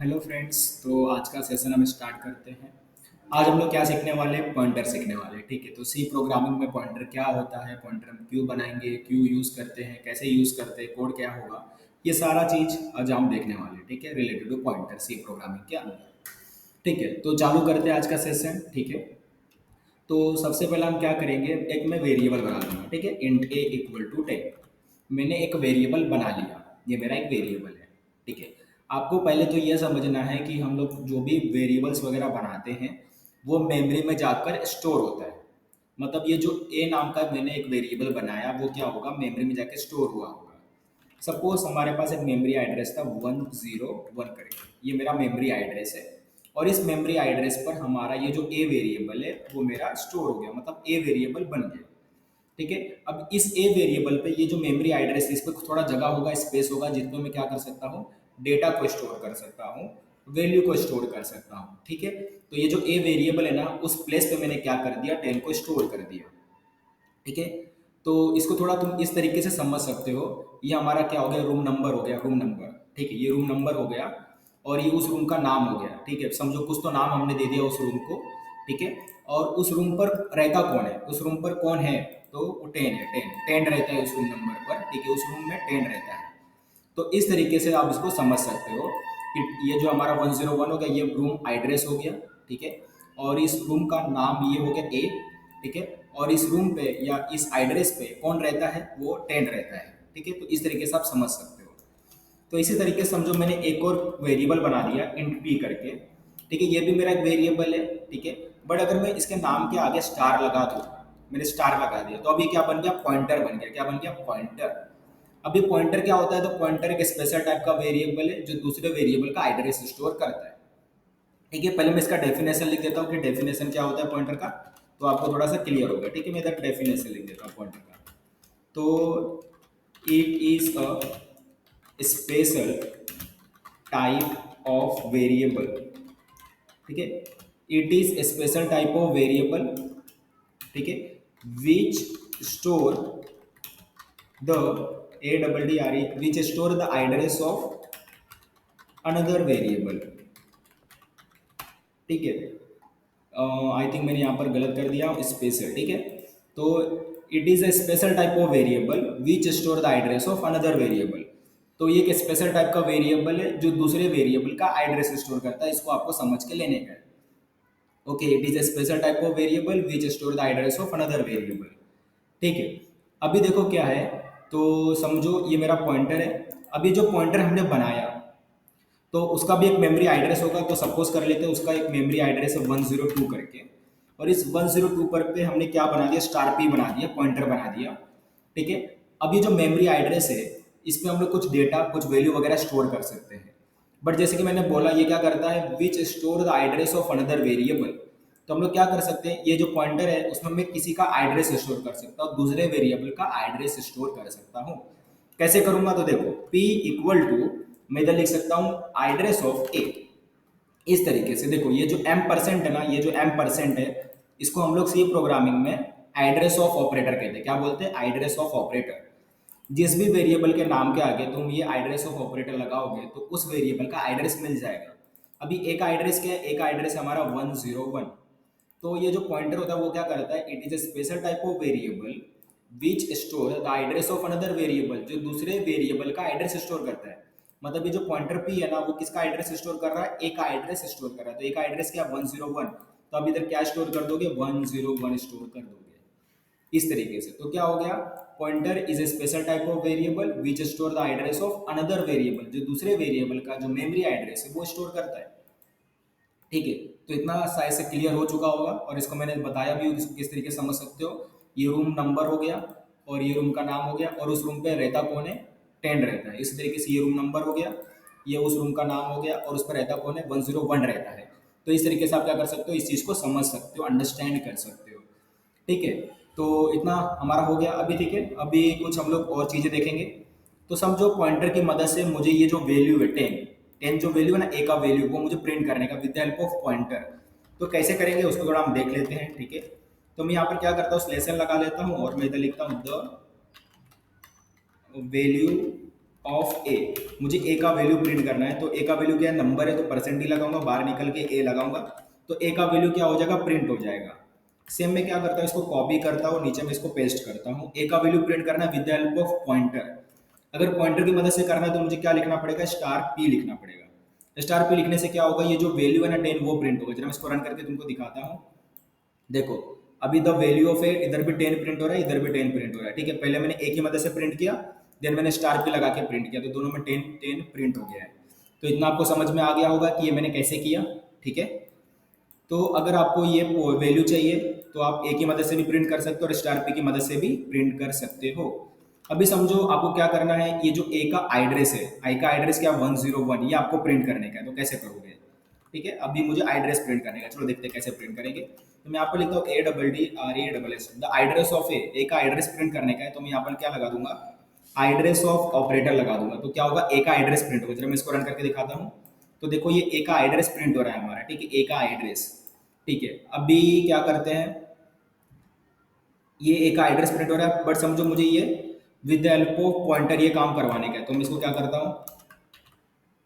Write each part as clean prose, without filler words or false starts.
Hello friends. तो आज का सेशन हम स्टार्ट करते हैं। आज हम लोग क्या सीखने वाले हैं? पॉइंटर सीखने वाले हैं। ठीक है, तो सी प्रोग्रामिंग में पॉइंटर क्या होता है, पॉइंटर हम क्यों बनाएंगे, क्यों यूज़ करते हैं, कैसे यूज़ करते हैं, कोड क्या होगा, ये सारा चीज़ आज हम देखने वाले हैं। ठीक है, related to pointer C programming के अंदर। ठीक है, तो चालू करते हैं आज का सेशन। ठीक है, तो सबसे पहले हम क्या करेंगे, एक मैं वेरिएबल बना दूंगा। ठीक है, इंट ए इक्वल टू 10। मैंने एक वेरिएबल बना लिया, ये मेरा एक वेरिएबल है। ठीक है, आपको पहले तो यह समझना है कि हम लोग जो भी वेरिएबल्स वगैरह बनाते हैं वो मेमोरी में जाकर स्टोर होता है। मतलब ये जो ए नाम का मैंने एक वेरिएबल बनाया वो क्या होगा, मेमोरी में जाके स्टोर हुआ होगा। सपोज हमारे पास एक मेमोरी एड्रेस था 101 करके, ये मेरा मेमोरी एड्रेस है। और इस मेमोरी एड्रेस पर हमारा ये जो ए वेरिएबल है वो मेरा स्टोर हो गया, मतलब ए वेरिएबल बन गया। ठीक है, अब इस ए वेरिएबल पे ये जो मेमोरी एड्रेस है इस पर थोड़ा जगह होगा, स्पेस होगा, जिसमें मैं क्या कर सकता हूँ, डेटा को स्टोर कर सकता हूँ, वैल्यू को स्टोर कर सकता हूँ। ठीक है, तो ये जो ए वेरिएबल है ना, उस प्लेस पे मैंने क्या कर दिया, 10 को स्टोर कर दिया। ठीक है, तो इसको थोड़ा तुम इस तरीके से समझ सकते हो। ये हमारा क्या हो गया, रूम नंबर हो गया, रूम नंबर। ठीक है, ये रूम नंबर हो गया और ये उस रूम का नाम हो गया। ठीक है, समझो कुछ तो नाम हमने दे दिया उस रूम को। ठीक है, और उस रूम पर रहता कौन है, उस रूम पर कौन है, तो वो 10 है, 10 रहता है उस रूम नंबर पर। ठीक है, उस रूम में 10 रहता है। तो इस तरीके से आप इसको समझ सकते हो कि ये जो हमारा 101 हो गया, ये रूम एड्रेस हो गया। ठीक है, और इस रूम का नाम ये हो गया ए। ठीक है, और इस रूम पे या इस एड्रेस पे कौन रहता है, वो 10 रहता है। ठीक है, तो इस तरीके से आप समझ सकते हो। तो इसी तरीके से समझो मैंने एक और वेरिएबल बना दिया इंट पी करके। ठीक है, ये भी मेरा एक वेरिएबल है। ठीक है, बट अगर मैं इसके नाम के आगे स्टार लगा दूँ, मैंने स्टार लगा दिया, तो अभी क्या बन गया, पॉइंटर बन गया। क्या बन गया, पॉइंटर। अभी पॉइंटर क्या होता है, तो पॉइंटर एक स्पेशल टाइप का वेरिएबल है जो दूसरे वेरिएबल का एड्रेस स्टोर करता है। ठीक है, पहले मैं इसका डेफिनेशन लिख देता हूँ कि डेफिनेशन क्या होता है पॉइंटर का, तो आपको थोड़ा सा क्लियर होगा। ठीक है, मैं इधर डेफिनेशन लिख देता हूँ पॉइंटर का। तो it is a special type of variable. ठीक है, it is special type of variable. ठीक है, विच store the a double d r e which store the address of another variable। ठीक है, आई थिंक मैंने यहाँ पर गलत कर दिया, स्पेशल। ठीक है, तो it is a special type of variable which store the address of another variable. तो ये एक स्पेशल टाइप का वेरिएबल है जो दूसरे वेरिएबल का एड्रेस स्टोर करता है, इसको आपको समझ के लेने का है। Okay, it is a special type of variable which store the address of another variable. ठीक है, अभी देखो क्या है, तो समझो ये मेरा पॉइंटर है। अभी जो पॉइंटर हमने बनाया तो उसका भी एक मेमोरी एड्रेस होगा, तो सपोज कर लेते हैं उसका एक मेमोरी एड्रेस है 102 करके। और इस 102 पर पे हमने क्या बना दिया, स्टार पी बना दिया, पॉइंटर बना दिया। ठीक है, अब ये जो मेमोरी एड्रेस है इस पे हम लोग कुछ डेटा, कुछ वैल्यू वगैरह स्टोर कर सकते हैं। बट जैसे कि मैंने बोला, ये क्या करता है, विच store the address of another variable. तो हम लोग क्या कर सकते हैं, ये जो पॉइंटर है उसमें मैं किसी का एड्रेस स्टोर कर सकता हूँ, दूसरे वेरिएबल का एड्रेस स्टोर कर सकता हूँ। कैसे करूंगा, तो देखो p इक्वल टू, मैं इधर लिख सकता हूँ एड्रेस ऑफ ए। इस तरीके से देखो, ये जो एम परसेंट है ना, ये जो एम परसेंट है, इसको हम लोग सी प्रोग्रामिंग में एड्रेस ऑफ ऑपरेटर कहते हैं। क्या बोलते हैं, एड्रेस ऑफ ऑपरेटर। जिस भी वेरिएबल के नाम के आगे तुम ये एड्रेस ऑफ ऑपरेटर लगाओगे तो उस वेरिएबल का एड्रेस मिल जाएगा। अभी एक एड्रेस क्या है, एक एड्रेस हमारा 101। तो ये जो पॉइंटर होता है वो क्या करता है, it is a special type of variable which store the address of another variable, जो दूसरे वेरिएबल का एड्रेस स्टोर करता है। मतलब ये जो पॉइंटर पी है ना, वो किसका एड्रेस स्टोर कर रहा है, ए का एड्रेस स्टोर कर रहा है। तो ए का एड्रेस क्या, 101। तो अब इधर क्या स्टोर कर दोगे, 101 स्टोर कर दोगे। इस तरीके से तो क्या हो गया, pointer is a special type of variable which store the address of another variable, जो दूसरे वेरिएबल का जो मेमोरी एड्रेस है वो स्टोर करता है। ठीक है, तो इतना शायद से क्लियर हो चुका होगा, और इसको मैंने बताया भी इसको किस तरीके से समझ सकते हो। ये रूम नंबर हो गया और ये रूम का नाम हो गया, और उस रूम पे रहता कौन है, 10 रहता है। इसी तरीके से ये रूम नंबर हो गया, ये उस रूम का नाम हो गया, और उस पर रहता कौन है, 101 रहता है। तो इस तरीके से आप क्या कर सकते हो, इस चीज़ को समझ सकते हो, अंडरस्टैंड कर सकते हो। ठीक है, तो इतना हमारा हो गया अभी। ठीक है, अभी कुछ हम लोग और चीज़ें देखेंगे। तो समझो पॉइंटर की मदद से मुझे ये जो वैल्यू है 10, 10 जो वैल्यू है ना, ए का वैल्यू, वो मुझे प्रिंट करने का with the help of pointer. तो कैसे करेंगे उसको थोड़ा हम देख लेते हैं। ठीक है, तो मैं यहाँ पर क्या करता हूँ, स्लेशन लगा लेता हूँ और मैं इधर लिखता हूँ द वैल्यू ऑफ ए, मुझे ए का वैल्यू प्रिंट करना है। तो ए का वैल्यू क्या है, नंबर है, तो परसेंट ही लगाऊंगा, बाहर निकल के ए लगाऊंगा, तो ए का वैल्यू क्या हो जाएगा, प्रिंट हो जाएगा। सेम मैं क्या करता हूँ, इसको कॉपी करता हूँ, नीचे में इसको पेस्ट करता हूँ। ए का वैल्यू प्रिंट करना है with the help of pointer. अगर पॉइंटर की मदद से करना है तो मुझे क्या लिखना पड़ेगा, स्टार पी लिखना पड़ेगा। स्टार पी लिखने से क्या होगा, ये जो वैल्यू है ना 10 वो प्रिंट होगा। जरा मैं इसको रन करके तुमको दिखाता हूँ। देखो अभी द वैल्यू ऑफ ए, इधर भी 10 प्रिंट हो रहा है, इधर भी 10 प्रिंट हो रहा है, ठीक है। पहले मैंने ए की मदद से प्रिंट किया, देन मैंने स्टार पे लगा के प्रिंट किया, तो दोनों में 10 10 प्रिंट हो गया है। तो इतना आपको समझ में आ गया होगा कि ये मैंने कैसे किया, ठीक है। तो अगर आपको ये वैल्यू चाहिए तो आप ए की मदद से भी प्रिंट कर सकते हो और स्टार पी की मदद से भी प्रिंट कर सकते हो। अभी समझो आपको क्या करना है, ये जो ए का एड्रेस है, आई का एड्रेस क्या 101, ये आपको प्रिंट करने का है। तो कैसे करोगे, ठीक है। अभी मुझे एड्रेस प्रिंट करने का, चलो देखते हैं कैसे प्रिंट करेंगे। तो मैं यहाँ पर लिखता हूँ ADDRESS, द एड्रेस ऑफ ए का एड्रेस प्रिंट करने का है। तो मैं यहाँ पर क्या लगा दूंगा, एड्रेस ऑफ ऑपरेटर लगा दूंगा। तो क्या होगा, ए का एड्रेस प्रिंट होगा। जरा मैं इसको रन करके दिखाता हूँ। तो देखो ये ए का एड्रेस प्रिंट हो रहा है हमारा, ठीक है, ए का एड्रेस, ठीक है। अभी क्या करते हैं, ये ए का एड्रेस प्रिंट हो रहा है, बट समझो मुझे ये with the help of pointer ये काम करवाने का है। तो मैं इसको क्या करता हूँ,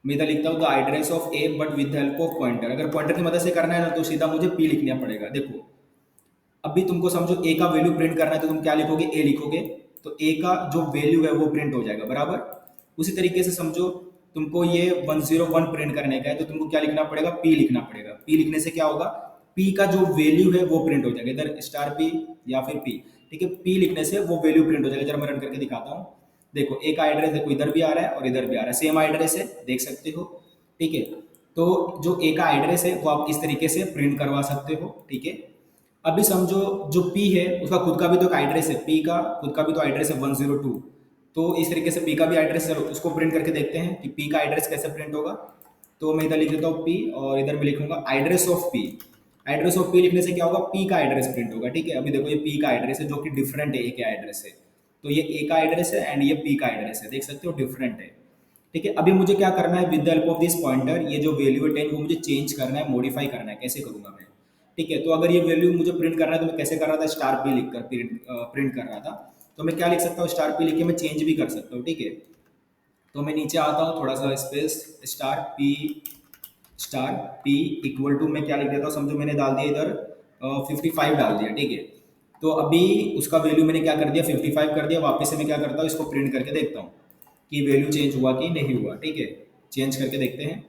मैं इधर लिखता हूँ the address of A but with the help of pointer. अगर पॉइंटर की मदद से करना है ना तो सीधा मुझे पी लिखना पड़ेगा। देखो अभी तुमको समझो ए का वैल्यू प्रिंट करना है तो तुम क्या लिखोगे, ए लिखोगे, तो ए का जो वैल्यू है वो प्रिंट हो जाएगा, बराबर। उसी तरीके से समझो तुमको ये 101 प्रिंट करने का है, तो तुमको क्या लिखना पड़ेगा, पी लिखना पड़ेगा। पी लिखने से क्या होगा, पी का जो वैल्यू है वो प्रिंट हो जाएगा, इधर स्टार पी या फिर पी, ठीक है। पी लिखने से वो वैल्यू प्रिंट हो जाएगा। जरा मैं रन करके दिखाता हूँ। देखो ए का एड्रेस देखो इधर भी आ रहा है और इधर भी आ रहा है, सेम एड्रेस है, देख सकते हो, ठीक है। तो जो ए का एड्रेस है वो आप इस तरीके से प्रिंट करवा सकते हो, ठीक है। अभी समझो जो P है उसका खुद का भी तो एक एड्रेस है, P का खुद का भी तो एड्रेस है 102। तो इस तरीके से P का भी एड्रेस है, उसको प्रिंट करके देखते हैं कि P का एड्रेस कैसे प्रिंट होगा। तो मैं इधर लिख देता हूँ P और इधर मैं लिखूंगा address of P। Address of P लिखने से क्या होगा, P का एड्रेस प्रिंट होगा, ठीक है। अभी देखो ये P का एड्रेस है जो कि डिफरेंट है, A का एड्रेस है। तो ये A का एड्रेस है एंड ये P का एड्रेस है, देख सकते हो डिफरेंट है, ठीक है। अभी मुझे क्या करना है, with the help of this pointer ये जो वैल्यू है 10 वो मुझे चेंज करना है, मॉडिफाई करना है। कैसे करूंगा मैं, ठीक है। तो अगर ये वैल्यू मुझे प्रिंट करना है तो मैं कैसे कर रहा था, स्टार पी लिख कर प्रिंट कर रहा था। तो मैं क्या लिख सकता हूँ, स्टार पी लिख के मैं चेंज भी कर सकता हूँ, ठीक है। तो मैं नीचे आता हूँ थोड़ा सा space, star P equal to मैं क्या लिख देता हूँ, समझो मैंने डाल दिया इधर 55 डाल दिया, ठीक है। तो अभी उसका वैल्यू मैंने क्या कर दिया, 55 कर दिया। वापस से मैं क्या करता हूँ, इसको प्रिंट करके देखता हूँ कि वैल्यू चेंज हुआ कि नहीं हुआ, ठीक है। चेंज करके देखते हैं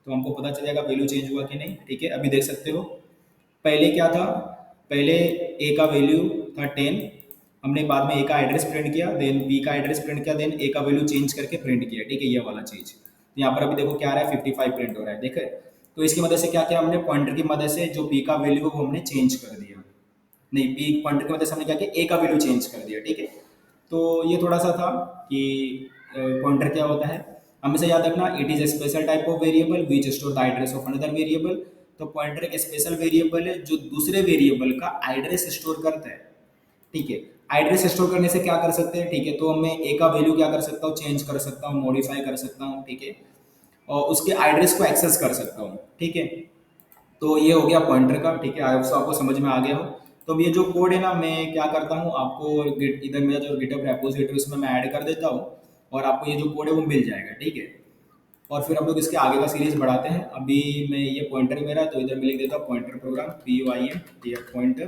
तो हमको पता चल जाएगा वैल्यू चेंज हुआ कि नहीं, ठीक है। अभी देख सकते हो पहले क्या था, पहले ए का वैल्यू था 10, हमने बाद में ए का एड्रेस प्रिंट किया, देन बी का एड्रेस प्रिंट किया, देन ए का वैल्यू चेंज करके प्रिंट किया, ठीक है, ये वाला चीज़। तो यहाँ पर अभी देखो क्या आ रहा है, 55 प्रिंट हो रहा है, देखे। तो इसकी मदद से क्या किया हमने, पॉइंटर की मदद से जो बी का वैल्यू है वो हमने चेंज कर दिया, नहीं बी पॉइंटर की मदद से हमने क्या किया, ए का वैल्यू चेंज कर दिया, ठीक है। तो ये थोड़ा सा था कि पॉइंटर क्या होता है। हमेशा याद रखना, it is a special type of variable which store the address of another variable. तो पॉइंटर एक स्पेशल वेरिएबल है जो दूसरे वेरिएबल का एड्रेस स्टोर करता है, ठीक है। एड्रेस स्टोर करने से क्या कर सकते हैं, ठीक है। तो मैं ए का वैल्यू क्या कर सकता हूँ, चेंज कर सकता हूँ, मॉडिफाई कर सकता हूँ, ठीक है, और उसके एड्रेस को एक्सेस कर सकता हूँ, ठीक है। तो ये हो गया पॉइंटर का, ठीक है। आई होप सो आपको समझ में आ गया हो। तो अब ये जो कोड है ना, मैं क्या करता हूँ आपको इधर मेरा जो गिटहब रेपोजिटरी उसमें मैं ऐड कर देता हूँ और आपको ये जो कोड है वो मिल जाएगा, ठीक है। और फिर हम लोग इसके आगे का सीरीज बढ़ाते हैं। अभी मैं ये पॉइंटर मेरा, तो इधर मैं लिख देता हूँ pointer program, POINTER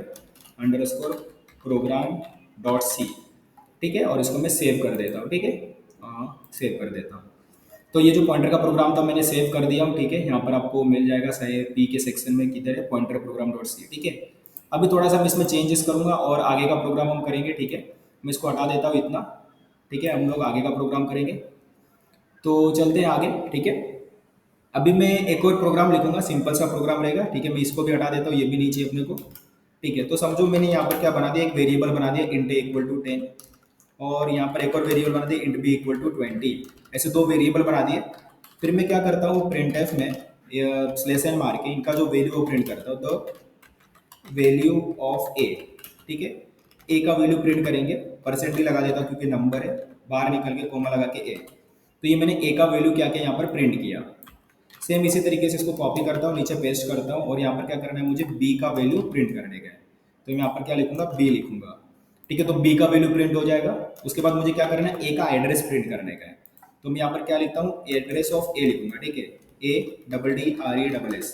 underscore program dot C, ठीक है। और इसको मैं सेव कर देता हूँ, ठीक है, हाँ सेव कर देता हूँ। तो ये जो पॉइंटर का प्रोग्राम था मैंने सेव कर दिया हूँ, ठीक है। यहाँ पर आपको मिल जाएगा सही पी के सेक्शन में किधर है, पॉइंटर प्रोग्राम डॉट सी, ठीक है। अभी थोड़ा सा मैं इसमें चेंजेस करूँगा और आगे का प्रोग्राम हम करेंगे, ठीक है। मैं इसको हटा देता हूँ इतना, ठीक है। हम लोग आगे का प्रोग्राम करेंगे, तो चलते हैं आगे, ठीक है। अभी मैं एक और प्रोग्राम लिखूंगा, सिंपल सा प्रोग्राम रहेगा, ठीक है। मैं इसको भी हटा देता हूँ, ये भी नीचे अपने को, ठीक है। तो समझो मैंने यहाँ पर क्या बना दिया, एक वेरिएबल बना दिया इंट ए इक्वल टू 10, और यहाँ पर एक और वेरिएबल बना दिया इंट बी इक्वल टू 20। ऐसे दो वेरिएबल बना दिए। फिर मैं क्या करता हूँ, प्रिंट एफ में स्लेश एन मार के इनका जो वैल्यू वो प्रिंट करता हूँ, तो वैल्यू ऑफ ए, ठीक है। ए का वैल्यू प्रिंट करेंगे, परसेंट भी लगा देता हूँ क्योंकि नंबर है, बाहर निकल के कोमा लगा के ए। तो ये मैंने ए का वैल्यू क्या किया, यहाँ पर प्रिंट किया। सेम इसी तरीके से इसको कॉपी करता हूँ, नीचे पेस्ट करता हूँ, और यहाँ पर क्या करना है, मुझे बी का वैल्यू प्रिंट करने का है। तो मैं यहाँ पर क्या लिखूंगा, बी लिखूंगा, ठीक है। तो बी का वैल्यू प्रिंट हो जाएगा। उसके बाद मुझे क्या करना है, ए का एड्रेस प्रिंट करने का है। तो मैं यहाँ पर क्या लिखता हूँ, एड्रेस ऑफ ए लिखूंगा, ठीक है, ADDRESS,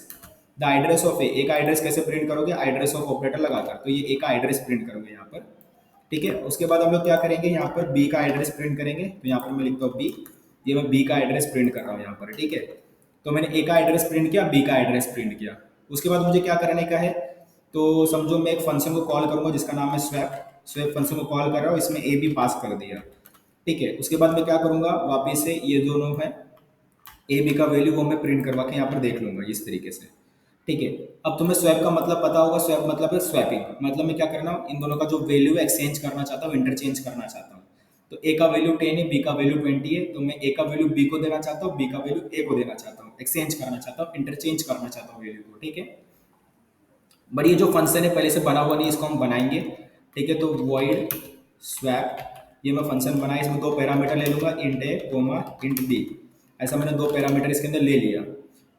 द एड्रेस ऑफ ए का एड्रेस कैसे प्रिंट करोगे, एड्रेस ऑफ ऑपरेटर लगाकर, तो ये ए का एड्रेस प्रिंट करोगे यहाँ पर, ठीक है। उसके बाद हम लोग क्या करेंगे, यहाँ पर बी का एड्रेस प्रिंट करेंगे, तो यहाँ पर मैं लिखता हूँ बी, ये मैं बी का एड्रेस प्रिंट कर रहा हूँ यहाँ पर, ठीक है। तो मैंने ए का एड्रेस प्रिंट किया, बी का एड्रेस प्रिंट किया। उसके बाद मुझे क्या करने का है, तो समझो मैं एक फंक्शन को कॉल करूंगा जिसका नाम है स्वैप, स्वैप फंक्शन को कॉल कर रहा हूँ, इसमें ए बी पास कर दिया, ठीक है। उसके बाद मैं क्या करूंगा, वापिस से ये दोनों है ए बी का वैल्यू वो मैं प्रिंट करवा के यहाँ पर देख लूंगा इस तरीके से, ठीक है। अब तुम्हें स्वैप का मतलब पता होगा, स्वैप मतलब है स्वैपिंग, मतलब मैं क्या करना हूँ, इन दोनों का जो वैल्यू है एक्सचेंज करना चाहता हूँ, इंटरचेंज करना चाहता हूँ। तो ए का वैल्यू 10 है, बी का वैल्यू 20 है, तो मैं ए का वैल्यू बी को देना चाहता हूँ, बी का वैल्यू ए को देना चाहता हूँ, एक्सचेंज करना चाहता हूँ, इंटरचेंज करना चाहता हूँ वैल्यू को, ठीक है। बट ये जो फंक्शन है पहले से बना हुआ नहीं, इसको हम बनाएंगे, ठीक है। तो वॉइड स्वैप, ये मैं फंक्शन बनाया, इसमें दो पैरामीटर ले लूंगा, इंट ए कोमा इंट बी, ऐसा मैंने दो पैरामीटर इसके अंदर ले लिया।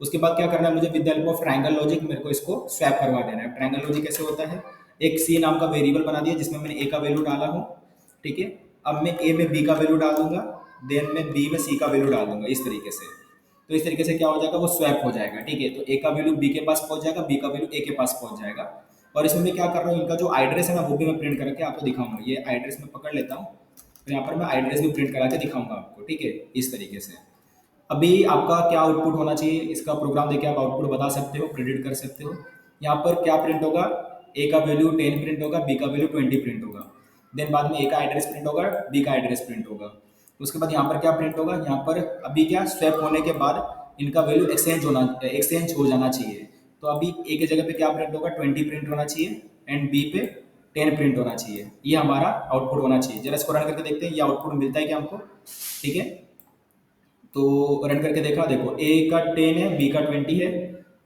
उसके बाद क्या करना है मुझे, with the help of triangle logic मेरे को इसको स्वैप करवा देना है। ट्रायंगल लॉजिक कैसे होता है, एक सी नाम का वेरिएबल बना दिया जिसमें मैंने ए का वैल्यू डाला हूँ, ठीक है। अब मैं ए में बी का वैल्यू डाल दूंगा, देन मैं बी में सी का वैल्यू डाल दूंगा इस तरीके से। तो इस तरीके से क्या हो जाएगा, वो स्वैप हो जाएगा, ठीक है। तो ए का वैल्यू बी के पास पहुंच जाएगा, बी का वैल्यू ए के पास पहुंच जाएगा। और इसमें मैं क्या कर रहा हूँ, इनका जो एड्रेस है ना वो भी मैं प्रिंट करके आपको दिखाऊंगा। ये एड्रेस मैं पकड़ लेता हूँ, तो यहाँ पर मैं एड्रेस भी प्रिंट करा के दिखाऊंगा आपको, ठीक है, इस तरीके से। अभी आपका क्या आउटपुट होना चाहिए, इसका प्रोग्राम देके आप आउटपुट बता सकते हो, प्रिडिक्ट कर सकते हो। यहाँ पर क्या प्रिंट होगा, ए का वैल्यू 10 प्रिंट होगा, बी का वैल्यू 20 प्रिंट होगा। देन बाद में ए का एड्रेस प्रिंट होगा, बी का एड्रेस प्रिंट होगा। उसके बाद यहाँ पर क्या प्रिंट होगा, यहाँ पर अभी क्या स्वैप होने के बाद इनका वैल्यू एक्सचेंज हो जाना चाहिए। तो अभी ए के जगह पे क्या प्रिंट होगा, 20 प्रिंट होना चाहिए, एंड बी पे 10 प्रिंट होना चाहिए। ये हमारा आउटपुट होना चाहिए। जरा इसको रन करके देखते हैं ये आउटपुट मिलता है क्या हमको, ठीक है। तो रन करके देखा, देखो ए का 10 है, बी का 20 है।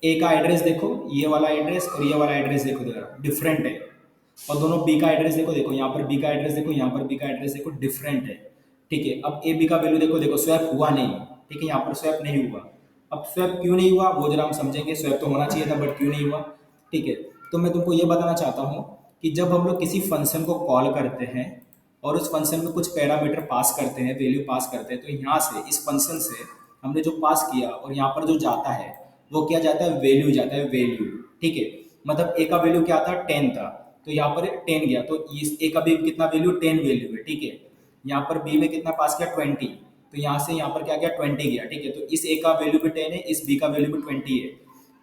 ए का एड्रेस देखो, ये वाला एड्रेस और ये वाला एड्रेस देखो जरा डिफरेंट है। और दोनों बी का एड्रेस देखो, देखो यहाँ पर बी का एड्रेस देखो, यहाँ पर बी का एड्रेस देखो, डिफरेंट है, ठीक है। अब ए बी का वैल्यू देखो, देखो स्वैप हुआ नहीं, ठीक है, यहाँ पर स्वैप नहीं हुआ। अब स्वैप क्यों नहीं हुआ वो जरा हम समझेंगे, स्वैप तो होना चाहिए था बट क्यों नहीं हुआ, ठीक है। तो मैं तुमको ये बताना चाहता हूँ कि जब हम लोग किसी फंक्शन को कॉल करते हैं और उस फंक्शन में कुछ पैरामीटर पास करते हैं, वैल्यू पास करते हैं, तो यहाँ से इस फंक्शन से हमने जो पास किया और यहाँ पर जो जाता है वो क्या जाता है, वैल्यू जाता है, वैल्यू, ठीक है। मतलब ए का वैल्यू क्या था, 10 था, तो यहाँ पर 10 गया, तो इस ए का भी कितना वैल्यू, 10 वैल्यू है, ठीक है। यहाँ पर बी में कितना पास किया, 20, तो यहाँ से यहाँ पर क्या गया, 20 गया, ठीक है। तो इस ए का वैल्यू भी 10 है, इस बी का वैल्यू भी 20 है,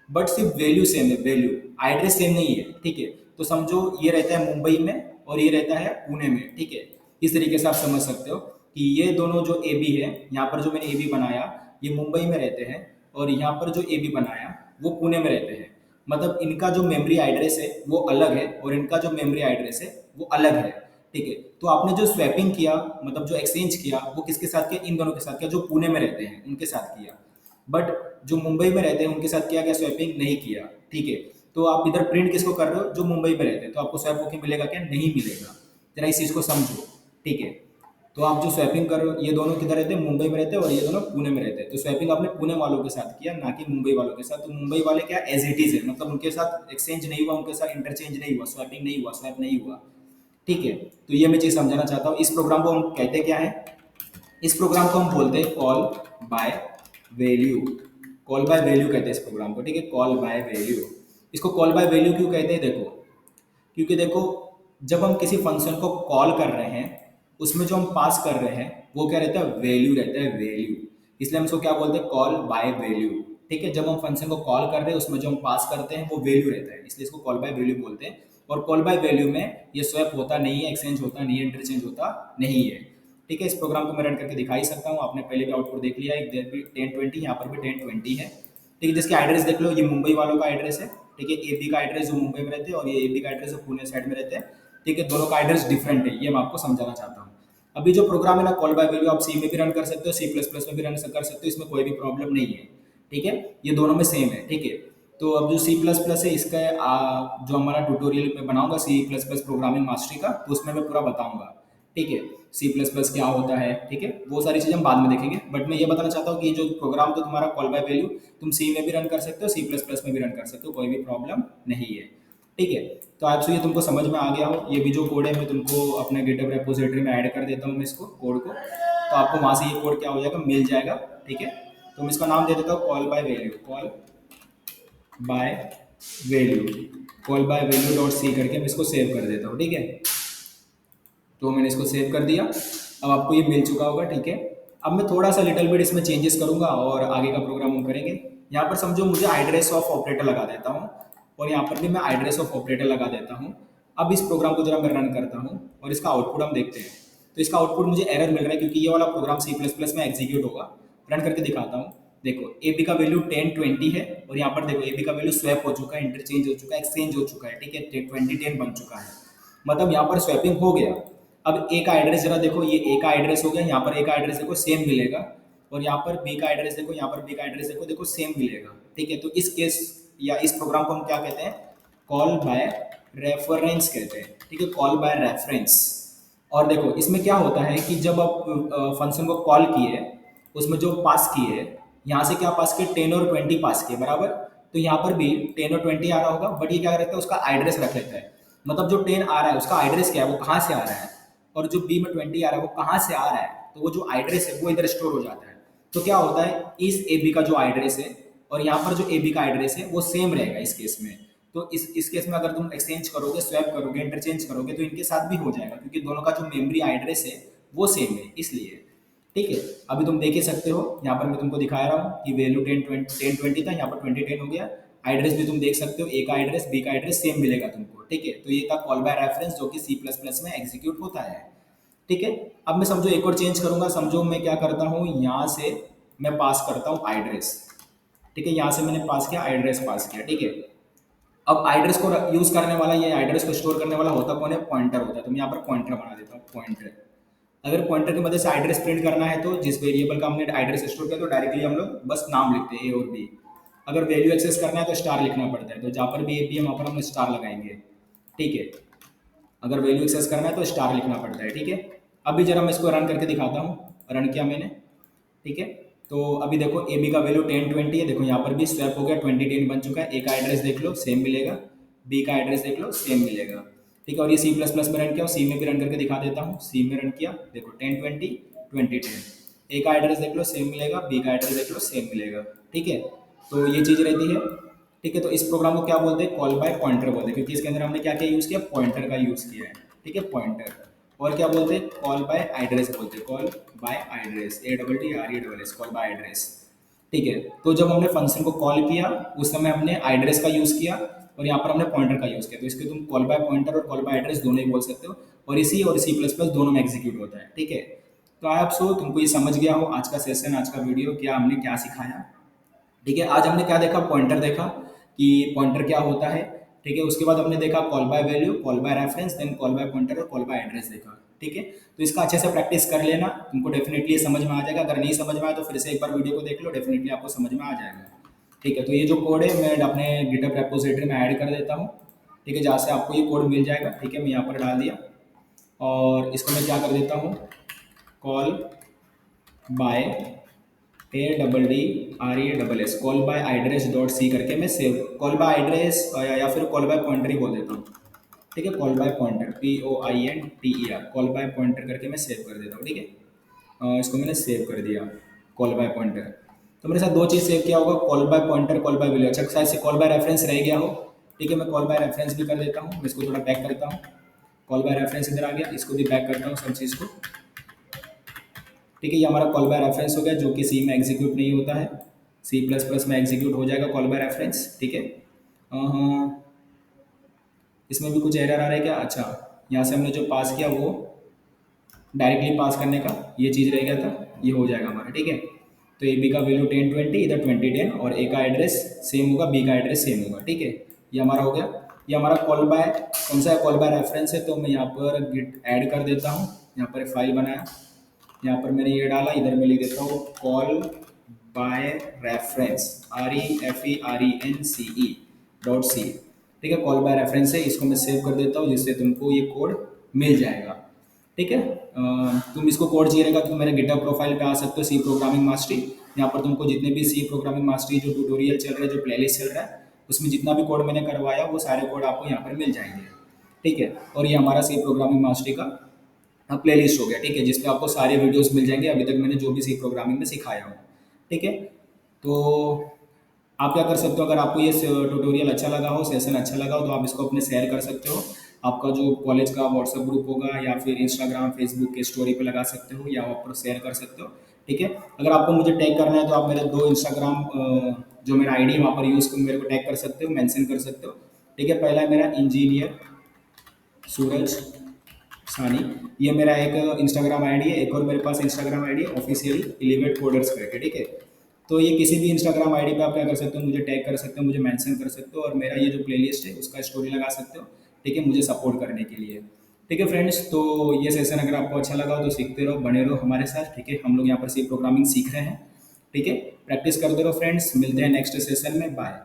बट सिर्फ वैल्यू सेम है, वैल्यू, एड्रेस सेम नहीं है, ठीक है। तो समझो ये रहता है मुंबई में और ये रहता है पुणे में, ठीक है। इस तरीके से आप समझ सकते हो कि ये दोनों जो ए बी है, यहाँ पर जो मैंने ए बी बनाया ये मुंबई में रहते हैं, और यहाँ पर जो ए बी बनाया वो पुणे में रहते हैं। मतलब इनका जो मेमोरी एड्रेस है वो अलग है और इनका जो मेमोरी एड्रेस है वो अलग है, ठीक है। तो आपने जो स्वैपिंग किया, मतलब जो एक्सचेंज किया, वो किसके साथ किया, इन दोनों के साथ किया, जो पुणे में रहते हैं उनके साथ किया। बट जो मुंबई में रहते हैं उनके साथ किया गया, स्वैपिंग नहीं किया, ठीक है। तो आप इधर प्रिंट किसको कर रहे हो, जो मुंबई में रहते हैं, तो आपको स्वैप होके मिलेगा क्या, नहीं मिलेगा। जरा इस चीज़ को समझो, ठीक है। तो आप जो स्वैपिंग कर रहे हो, ये दोनों किधर रहते हैं, मुंबई में रहते हैं, और ये दोनों पुणे में रहते हैं। तो स्वैपिंग आपने पुणे वालों के साथ किया, ना कि मुंबई वालों के साथ। तो मुंबई वाले क्या एज इट इज है, मतलब उनके साथ एक्सचेंज नहीं हुआ, उनके साथ इंटरचेंज नहीं हुआ, स्वैपिंग नहीं हुआ, स्वैप नहीं हुआ, ठीक है। तो ये मैं चीज़ समझाना चाहता हूँ। इस प्रोग्राम को हम कहते क्या है, इस प्रोग्राम को हम बोलते हैं call by value. Call by value कहते हैं इस प्रोग्राम को, ठीक है, कॉल बाय वैल्यू। इसको कॉल बाय वैल्यू क्यों कहते हैं, देखो, क्योंकि देखो जब हम किसी फंक्शन को कॉल कर रहे हैं उसमें जो हम पास कर रहे हैं वो क्या रहता है, वैल्यू रहता है, वैल्यू। इसलिए हम इसको क्या बोलते हैं, कॉल बाय वैल्यू, ठीक है। जब हम फंक्शन को कॉल कर रहे हैं उसमें जो हम पास करते हैं वो वैल्यू रहता है, इसलिए इसको कॉल बाय वैल्यू बोलते हैं। और कॉल बाय वैल्यू में ये स्वैप होता नहीं है, एक्सचेंज होता नहीं है, इंटरचेंज होता नहीं है, ठीक है। इस प्रोग्राम को मैं रन करके दिखा ही सकता हूँ, आपने पहले भी आउटपुट देख लिया है, इधर भी 1020, यहाँ पर भी 1020 है, ठीक है। जिसके एड्रेस देख लो, ये मुंबई वालों का एड्रेस है, ठीक है। ए बी का एड्रेस जो मुंबई में रहते हैं और ये ए बी का एड्रेस जो पुणे साइड में रहते हैं, ठीक है। दोनों का एड्रेस डिफरेंट है, ये मैं आपको समझाना चाहता हूँ। अभी जो प्रोग्राम है ना कॉल बाय वैल्यू, आप सी में भी रन कर सकते हो, सी प्लस प्लस में भी रन कर सकते हो, इसमें कोई भी प्रॉब्लम नहीं है, ठीक है। ये दोनों में सेम है, ठीक है। तो अब जो सी प्लस प्लस है इसका जो हमारा ट्यूटोरियल में बनाऊंगा C plus plus programming mastery का, तो उसमें मैं पूरा बताऊंगा, ठीक है। सी प्लस प्लस क्या होता है, ठीक है, वो सारी चीज़ें हम बाद में देखेंगे। बट मैं ये बताना चाहता हूँ कि ये जो प्रोग्राम तो तुम्हारा कॉल बाय वैल्यू तुम सी में भी रन कर सकते हो, सी प्लस प्लस में भी रन कर सकते हो, कोई भी प्रॉब्लम नहीं है, ठीक है। तो आज से ये तुमको समझ में आ गया हो। ये भी जो कोड है मैं तुमको अपने गिटहब रेपोजिटरी में ऐड कर देता हूँ मैं इसको कोड को, तो आपको वहाँ से ये कोड क्या हो जाएगा, मिल जाएगा। ठीक है, तो मैं इसका नाम दे देता हूँ call by value, by value call by value dot C करके मैं इसको सेव कर देता हूँ। ठीक है, तो मैंने इसको सेव कर दिया। अब आपको ये मिल चुका होगा। ठीक है, अब मैं थोड़ा सा लिटिल बिट इसमें चेंजेस करूंगा और आगे का प्रोग्राम हम करेंगे। यहाँ पर समझो मुझे एड्रेस ऑफ ऑपरेटर लगा देता हूँ, और यहाँ पर भी मैं एड्रेस ऑफ ऑपरेटर लगा देता हूँ। अब इस प्रोग्राम को जरा मैं रन करता हूँ और इसका आउटपुट हम देखते हैं। तो इसका आउटपुट मुझे एरर मिल रहा है क्योंकि ये वाला प्रोग्राम सी प्लस प्लस में एग्जीक्यूट होगा। रन करके दिखाता हूँ। देखो ए बी का वैल्यू 1020 है, और यहाँ पर देखो ए बी का वैल्यू स्वैप हो चुका है, इंटरचेंज हो चुका है, एक्सचेंज हो चुका है। ठीक है, 2010 बन चुका है, मतलब यहाँ पर स्वैपिंग हो गया। अब ए का एड्रेस जरा देखो, ये ए का एड्रेस हो गया, यहाँ पर ए का एड्रेस देखो सेम मिलेगा, और यहाँ पर बी का एड्रेस देखो, यहाँ पर बी का एड्रेस देखो, देखो सेम मिलेगा। ठीक है, तो इस केस या इस प्रोग्राम को हम क्या कहते हैं, कॉल बाय रेफरेंस कहते हैं। ठीक है, कॉल बाय रेफरेंस। और देखो इसमें क्या होता है कि जब आप फंक्शन को कॉल किए, उसमें जो पास किए, यहाँ से क्या पास किए, 10 और 20 पास किए बराबर। तो यहाँ पर भी 10 और 20 आ रहा होगा, बट ये क्या करता है, उसका एड्रेस रख लेता है। मतलब जो 10 आ रहा है उसका एड्रेस क्या है, वो कहाँ से आ रहा है, और जो बी में 20 आ रहा है वो कहाँ से आ रहा है, तो वो जो एड्रेस है वो इधर स्टोर हो जाता है। तो क्या होता है, इस ए बी का जो एड्रेस है और यहाँ पर जो ए बी का एड्रेस है वो सेम रहेगा इस केस में। तो इस केस में अगर तुम एक्सचेंज करोगे, स्वैप करोगे, इंटरचेंज करोगे, तो इनके साथ भी हो जाएगा क्योंकि दोनों का जो मेमोरी एड्रेस है वो सेम है, इसलिए। ठीक है, अभी तुम देख ही सकते हो, यहाँ पर मैं तुमको दिखा रहा हूँ कि वैल्यू 1020 था, यहाँ पर 2010 हो गया। एड्रेस भी तुम देख सकते हो, ए का एड्रेस बी का एड्रेस सेम मिलेगा तुमको। ठीक है, तो ये था कॉल बाय रेफरेंस जो कि सी प्लस प्लस में एग्जीक्यूट होता है। ठीक है, अब मैं समझो एक और चेंज करूंगा। समझो मैं क्या करता हूँ, यहाँ से मैं पास करता हूँ एड्रेस। ठीक है, यहाँ से मैंने पास किया, एड्रेस पास किया। ठीक है, अब एड्रेस को यूज करने वाला, ये एड्रेस को स्टोर करने वाला होता कौन है, पॉइंटर होता है। तो मैं यहाँ पर पॉइंटर बना देता हूँ, पॉइंटर। अगर पॉइंटर की मदद से एड्रेस प्रिंट करना है तो जिस वेरिएबल का हमने एड्रेस स्टोर किया तो डायरेक्टली हम लोग बस नाम लिखते हैं ए और बी। अगर वैल्यू एक्सेस करना है तो स्टार लिखना पड़ता है, तो जहाँ पर भी ए बी है वहाँ पर हम स्टार लगाएंगे। ठीक है, अगर वैल्यू एक्सेस करना है तो स्टार लिखना पड़ता है। ठीक है, अभी जरा मैं इसको रन करके दिखाता हूँ। रन किया मैंने। ठीक है, तो अभी देखो ए बी का वैल्यू 1020 है, देखो यहाँ पर भी स्वैप हो गया, 2010 बन चुका है। ए का एड्रेस देख लो सेम मिलेगा, बी का एड्रेस देख लो सेम मिलेगा। ठीक है, और ये सी प्लस प्लस में रन किया, सी में भी रन करके दिखा देता हूँ। सी में रन किया, देखो 1020 2010, ए का एड्रेस देख लो सेम मिलेगा, बी का एड्रेस देख लो सेम मिलेगा। ठीक है, तो ये चीज़ रहती है। ठीक है, तो इस प्रोग्राम को क्या बोलते हैं, कॉल बाय पॉइंटर बोलते हैं, क्योंकि इसके अंदर हमने क्या क्या यूज़ किया, पॉइंटर का यूज़ किया है। ठीक है, पॉइंटर। और क्या बोलते हैं, कॉल बाय एड्रेस बोलते हैं, call by address, ADDRESS, call by address. ठीक है, तो जब हमने फंक्शन को कॉल किया उस समय हमने एड्रेस का यूज़ किया, और यहाँ पर हमने पॉइंटर का यूज़ किया। तो इसके तुम कॉल बाय पॉइंटर और कॉल बाय एड्रेस दोनों ही बोल सकते हो, और सी प्लस प्लस दोनों में एग्जीक्यूट होता है। ठीक है, तो आई होप सो तुमको ये समझ गया हो आज का सेशन, आज का वीडियो, क्या हमने क्या सिखाया। ठीक है, आज हमने क्या देखा, पॉइंटर देखा कि पॉइंटर क्या होता है। ठीक है, उसके बाद हमने देखा call by value, call by reference, then call by pointer और कॉल बाय एड्रेस देखा। ठीक है, तो इसका अच्छे से प्रैक्टिस कर लेना, तुमको डेफिनेटली समझ में आ जाएगा। अगर नहीं समझ में आए तो फिर से एक बार वीडियो को देख लो, डेफिनेटली आपको समझ में आ जाएगा। ठीक है, तो ये जो कोड है मैं अपने गिटहब रेपोजिटरी में ऐड कर देता हूँ। ठीक है, जहाँ से आपको ये कोड मिल जाएगा। ठीक है, मैं यहाँ पर डाल दिया, और इसको मैं क्या कर देता हूँ, call by ADDRESS, call by address dot C करके मैं सेव, कॉल बाय एड्रेस या फिर कॉल बाय पॉइंटर ही बोल देता हूँ। ठीक है, call by pointer, POINTER, call by pointer करके मैं सेव कर देता हूँ। ठीक है, इसको मैंने सेव कर दिया, कॉल बाय पॉइंटर। तो मेरे साथ दो चीज़ सेव किया होगा, call by pointer, call by value. अच्छा, शायद से कॉल बाय रेफरेंस रह गया हो। ठीक है, मैं कॉल बाय रेफरेंस भी कर देता हूँ, मैं इसको थोड़ा बैक करता हूँ। कॉल बाय रेफरेंस इधर आ गया, इसको भी बैक करता हूँ सब चीज़ को। ठीक है, ये हमारा कॉल बाय रेफरेंस हो गया, जो कि सी में एग्जीक्यूट नहीं होता है, सी प्लस प्लस में एग्जीक्यूट हो जाएगा कॉल बाय रेफरेंस। ठीक है, इसमें भी कुछ एरर आ रहा है क्या, अच्छा, यहाँ से हमने जो पास किया वो डायरेक्टली पास करने का ये चीज़ रह गया था, ये हो जाएगा हमारा। ठीक है, तो ए बी का वैल्यू 1020, इधर 2010, और ए का एड्रेस सेम होगा, बी का एड्रेस सेम होगा। ठीक है, ये हमारा हो गया। ये हमारा कॉल बाय कौन सा है, कॉल बाय रेफरेंस है, तो मैं यहाँ पर गिट ऐड कर देता हूँ। यहाँ पर एक फाइल बनाया, यहाँ पर मैंने ये डाला, इधर मैं लिख देता हूँ कॉल बाय रेफरेंस, REFERENCE.C। ठीक है, कॉल बाय रेफरेंस है, इसको मैं सेव कर देता हूँ जिससे तुमको ये कोड मिल जाएगा। ठीक है, तुम इसको कोड चाहिए रहेगा तो मेरे गिटहब प्रोफाइल पे आ सकते हो, सी प्रोग्रामिंग मास्टरी। यहाँ पर तुमको जितने भी सी प्रोग्रामिंग मास्टरी जो ट्यूटोरियल चल रहा है, जो प्लेलिस्ट चल रहा है, उसमें जितना भी कोड मैंने करवाया वो सारे कोड आपको यहाँ पर मिल जाएंगे। ठीक है, और ये हमारा सी प्रोग्रामिंग मास्टरी का प्ले लिस्ट हो गया, ठीक है, जिसपे आपको सारे वीडियोस मिल जाएंगे अभी तक मैंने जो भी सी प्रोग्रामिंग में सिखाया हूँ। ठीक है, तो आप क्या कर सकते हो, अगर आपको ये ट्यूटोरियल अच्छा लगा हो, सेशन अच्छा लगा हो, तो आप इसको अपने शेयर कर सकते हो। आपका जो कॉलेज का व्हाट्सएप ग्रुप होगा या फिर इंस्टाग्राम फेसबुक के स्टोरी पे लगा सकते हो या आप शेयर कर सकते हो। ठीक है, अगर आपको मुझे टैग करना है तो आप मेरे दो इंस्टाग्राम जो मेरा आईडी है वहाँ पर यूज़ मेरे को टैग कर सकते हो, मेंशन कर सकते हो। ठीक है, पहला है मेरा इंजीनियर सूरज सानी, ये मेरा एक इंस्टाग्राम आईडी है। एक और मेरे पास इंस्टाग्राम आईडी है ऑफिशियली एलिवेट कोडर्स करके, ठीक है। तो ये किसी भी इंस्टाग्राम आईडी पे आप क्या कर सकते हो, मुझे टैग कर सकते हो, मुझे मेंशन कर सकते हो और मेरा ये जो प्लेलिस्ट है उसका स्टोरी लगा सकते हो। ठीक है, मुझे सपोर्ट करने के लिए। ठीक है फ्रेंड्स, तो ये सेशन अगर आपको अच्छा लगा हो तो सीखते रहो, बने रहो हमारे साथ। ठीक है, हम लोग यहाँ पर सी प्रोग्रामिंग सीख रहे हैं। ठीक है, प्रैक्टिस करते रहो फ्रेंड्स, मिलते हैं नेक्स्ट सेशन में, बाय।